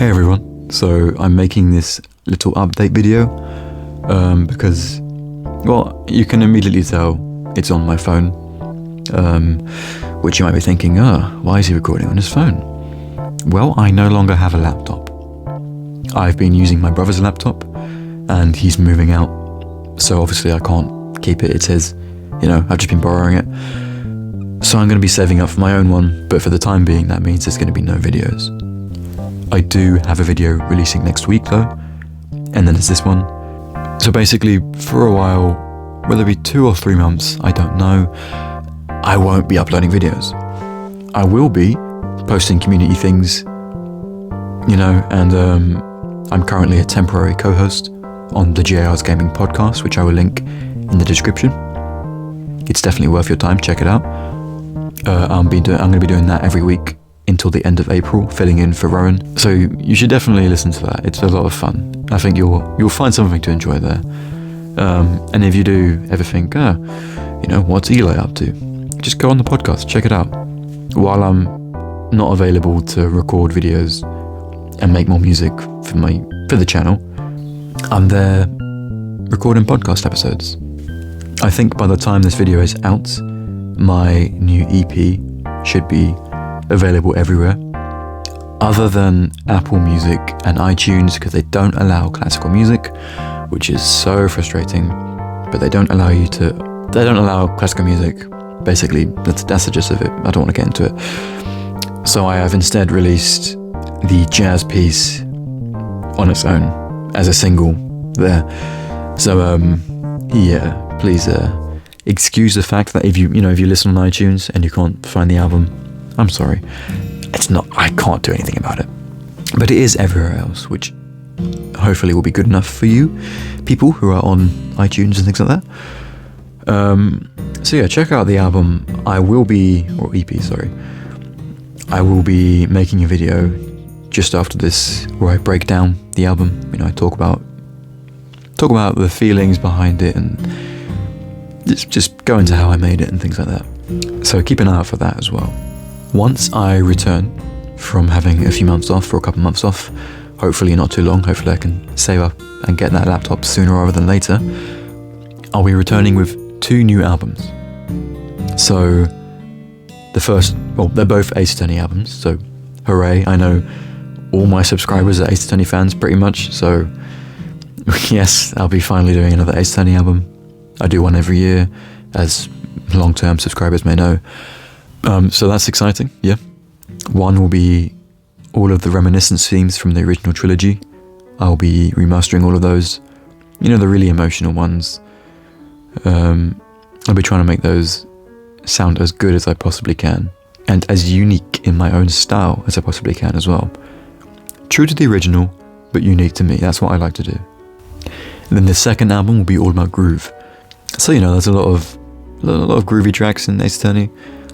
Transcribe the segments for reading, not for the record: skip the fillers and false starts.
Hey everyone, so I'm making this little update video because, well, you can immediately tell it's on my phone, which you might be thinking, why is he recording on his phone? Well, I no longer have a laptop. I've been using my brother's laptop and he's moving out, so obviously I can't keep it, it's his, I've just been borrowing it. So I'm going to be saving up for my own one, but for the time being that means there's going to be no videos. I do have a video releasing next week though, and then there's this one. So basically, for a while, whether it be 2 or 3 months, I don't know, I won't be uploading videos. I will be posting community things, and I'm currently a temporary co-host on the GAR's Gaming podcast, which I will link in the description. It's definitely worth your time, check it out. I'm going to be doing that every week until the end of April, filling in for Rowan. So you should definitely listen to that. It's a lot of fun. I think you'll find something to enjoy there. And if you do ever think, what's Eli up to? Just go on the podcast, check it out. While I'm not available to record videos and make more music for the channel, I'm there recording podcast episodes. I think by the time this video is out, my new EP should be available everywhere other than Apple Music and iTunes, because they don't allow classical music, which is so frustrating. But they don't allow classical music. Basically, that's the gist of it. I don't want to get into it. So I have instead released the jazz piece on its own as a single there. So please excuse the fact that if you listen on iTunes and you can't find the album, I'm sorry. I can't do anything about it. But it is everywhere else, which hopefully will be good enough for you, people who are on iTunes and things like that. So yeah, check out the album. I will be making a video just after this where I break down the album. I talk about the feelings behind it and just go into how I made it and things like that. So keep an eye out for that as well. Once I return from having a few months off, or a couple months off, hopefully not too long, hopefully I can save up and get that laptop sooner rather than later, I'll be returning with 2 new albums. So they're both Ace Attorney albums, so hooray. I know all my subscribers are Ace Attorney fans pretty much, so yes, I'll be finally doing another Ace Attorney album. I do one every year, as long-term subscribers may know. So that's exciting, yeah. One will be all of the reminiscence themes from the original trilogy. I'll be remastering all of those, the really emotional ones. I'll be trying to make those sound as good as I possibly can, and as unique in my own style as I possibly can as well. True to the original, but unique to me. That's what I like to do. And then the second album will be all about groove. So there's a lot of groovy tracks in Ace Attorney,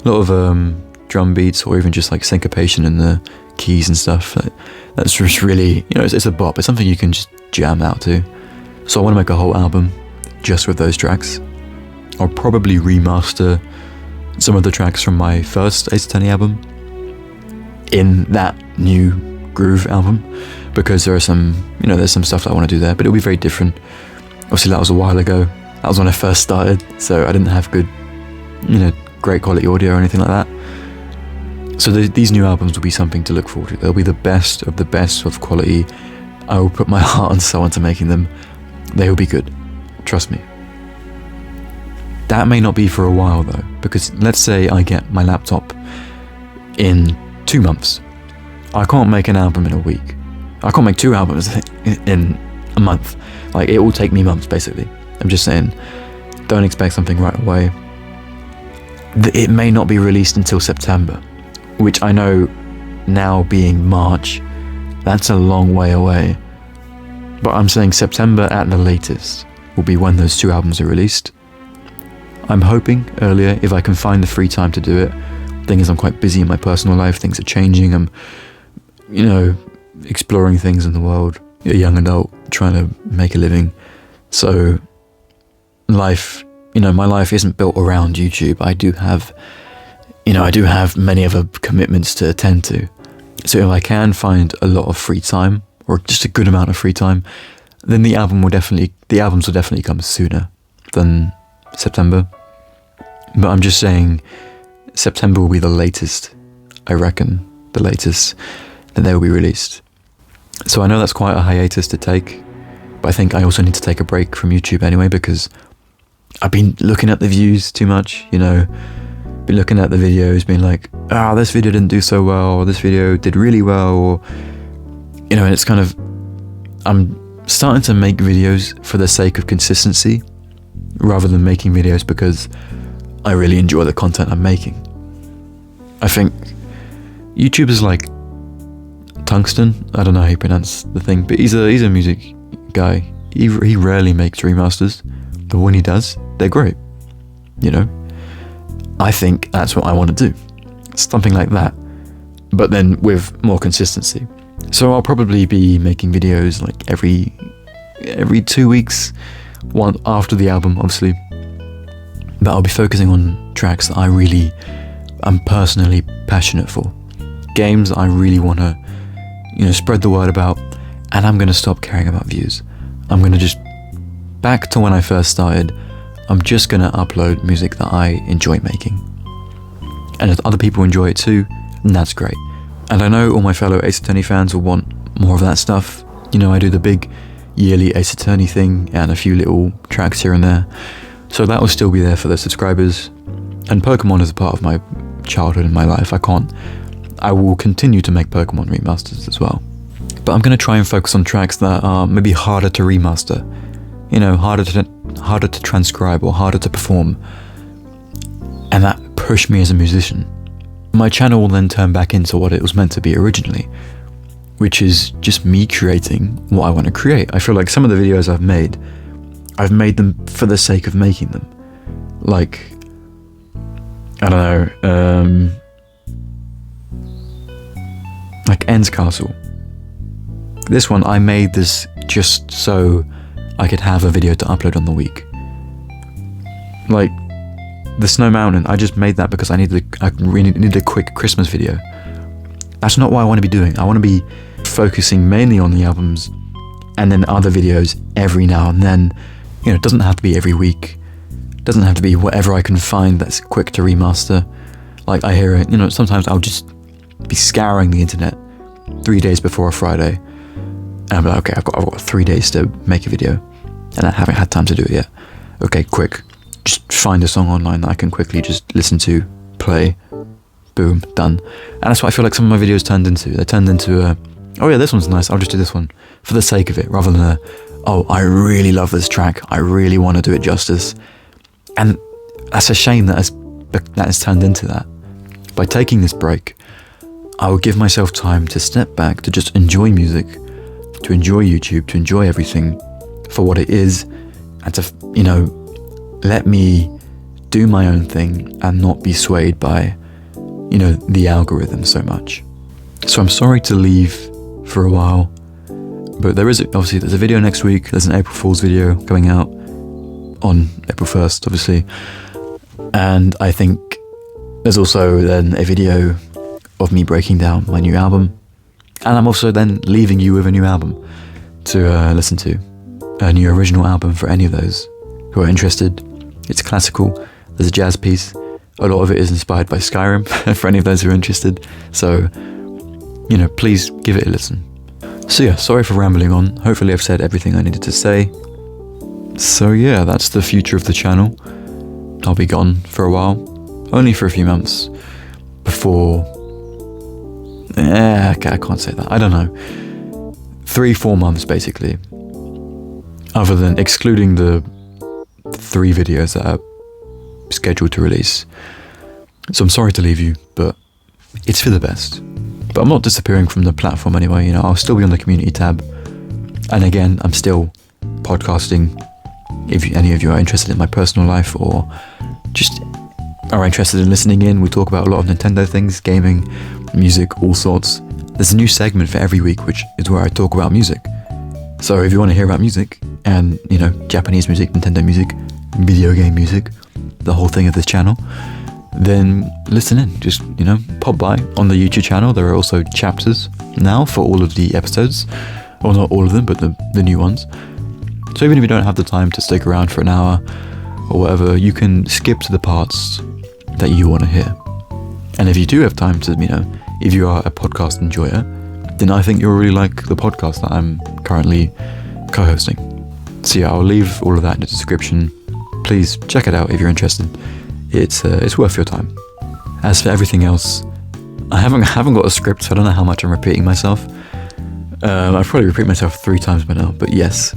a lot of drum beats, or even just like syncopation in the keys and stuff. That's just really, it's a bop. It's something you can just jam out to. So I want to make a whole album just with those tracks. I'll probably remaster some of the tracks from my first Ace Attorney album in that new groove album, because there's some stuff that I want to do there, but it'll be very different. Obviously that was a while ago. That was when I first started, so I didn't have good, great quality audio or anything like that. So these new albums will be something to look forward to. They'll be the best of quality. I will put my heart and soul into making them. They will be good. Trust me. That may not be for a while though, because let's say I get my laptop in 2 months. I can't make an album in a week. I can't make 2 albums in a month. It will take me months basically. I'm just saying, don't expect something right away. It may not be released until September, which I know now being March, that's a long way away. But I'm saying September at the latest will be when those 2 albums are released. I'm hoping earlier if I can find the free time to do it. Thing is, I'm quite busy in my personal life, things are changing, I'm, exploring things in the world, a young adult trying to make a living. So life, my life isn't built around YouTube. I do have many other commitments to attend to. So if I can find a lot of free time, or just a good amount of free time, then the albums will definitely come sooner than September. But I'm just saying September will be the latest, I reckon, the latest that they will be released. So I know that's quite a hiatus to take, but I think I also need to take a break from YouTube anyway, because I've been looking at the views too much, been looking at the videos, being like, this video didn't do so well, or this video did really well, or, and it's kind of, I'm starting to make videos for the sake of consistency, rather than making videos because I really enjoy the content I'm making. I think YouTube is like Tungsten, I don't know how you pronounce the thing, but he's a music guy. He rarely makes remasters, but when he does, they're great. I think that's what I want to do, something like that, but then with more consistency. So I'll probably be making videos like every 2 weeks, one after the album, obviously. But I'll be focusing on tracks that I'm personally passionate for, games I really want to, spread the word about, and I'm going to stop caring about views. I'm going to just, back to when I first started, I'm just going to upload music that I enjoy making. And if other people enjoy it too, then that's great. And I know all my fellow Ace Attorney fans will want more of that stuff. I do the big yearly Ace Attorney thing and a few little tracks here and there. So that will still be there for the subscribers. And Pokemon is a part of my childhood and my life. I will continue to make Pokemon remasters as well. But I'm going to try and focus on tracks that are maybe harder to remaster, harder to transcribe or harder to perform, and that push me as a musician. My channel will then turn back into what it was meant to be originally, which is just me creating what I want to create. I feel like some of the videos I've made them for the sake of making them. Like, I don't know, like End's Castle. This one, I made this just so I could have a video to upload on the week. Like, the Snow Mountain, I just made that because I really needed a quick Christmas video. That's not what I want to be doing. I want to be focusing mainly on the albums, and then other videos every now and then. It doesn't have to be every week. It doesn't have to be whatever I can find that's quick to remaster. Like, I hear it, sometimes I'll just be scouring the internet 3 days before a Friday, and I'm like, okay, I've got 3 days to make a video, and I haven't had time to do it yet. Okay, quick, just find a song online that I can quickly just listen to, play, boom, done. And that's what I feel like some of my videos turned into. They turned into oh yeah, this one's nice, I'll just do this one for the sake of it, rather than oh, I really love this track, I really want to do it justice. And that's a shame that has turned into that. By taking this break, I will give myself time to step back, to just enjoy music, to enjoy YouTube, to enjoy everything for what it is, and to, let me do my own thing and not be swayed by, the algorithm so much. So I'm sorry to leave for a while, but there's a video next week. There's an April Fool's video coming out on April 1st, obviously. And I think there's also then a video of me breaking down my new album. And I'm also then leaving you with a new album to listen to. A new original album for any of those who are interested. It's classical. There's a jazz piece. A lot of it is inspired by Skyrim for any of those who are interested. So, please give it a listen. So yeah, sorry for rambling on. Hopefully I've said everything I needed to say. So yeah, that's the future of the channel. I'll be gone for a while. Only for a few months. Before... okay, I can't say that. I don't know. 3-4 months basically. Other than excluding the 3 videos that are scheduled to release. So I'm sorry to leave you, but it's for the best. But I'm not disappearing from the platform anyway, I'll still be on the community tab. And again, I'm still podcasting. If any of you are interested in my personal life or just are interested in listening in, we talk about a lot of Nintendo things, gaming, music, all sorts. There's a new segment for every week, which is where I talk about music. So if you want to hear about music and, Japanese music, Nintendo music, video game music, the whole thing of this channel, then listen in. Just, pop by on the YouTube channel. There are also chapters now for all of the episodes. Well, not all of them, but the new ones. So even if you don't have the time to stick around for an hour or whatever, you can skip to the parts that you want to hear. And if you do have time to, if you are a podcast enjoyer, then I think you'll really like the podcast that I'm currently co-hosting. So yeah, I'll leave all of that in the description. Please check it out if you're interested. It's worth your time. As for everything else, I haven't got a script, so I don't know how much I'm repeating myself. I've probably repeated myself 3 times by now, but yes,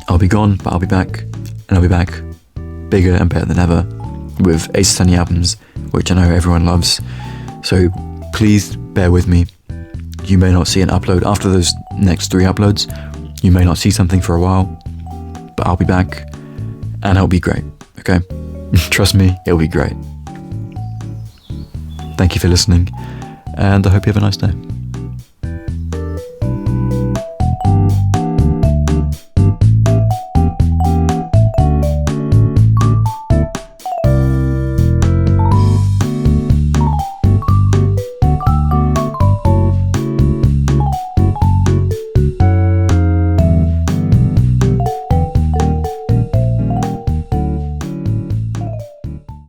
I'll be gone, but I'll be back, and I'll be back bigger and better than ever with Ace Attorney albums, which I know everyone loves. So please bear with me. You may not see an upload after those next 3 uploads. You may not see something for a while, but I'll be back, and it'll be great, okay? Trust me, it'll be great. Thank you for listening, and I hope you have a nice day.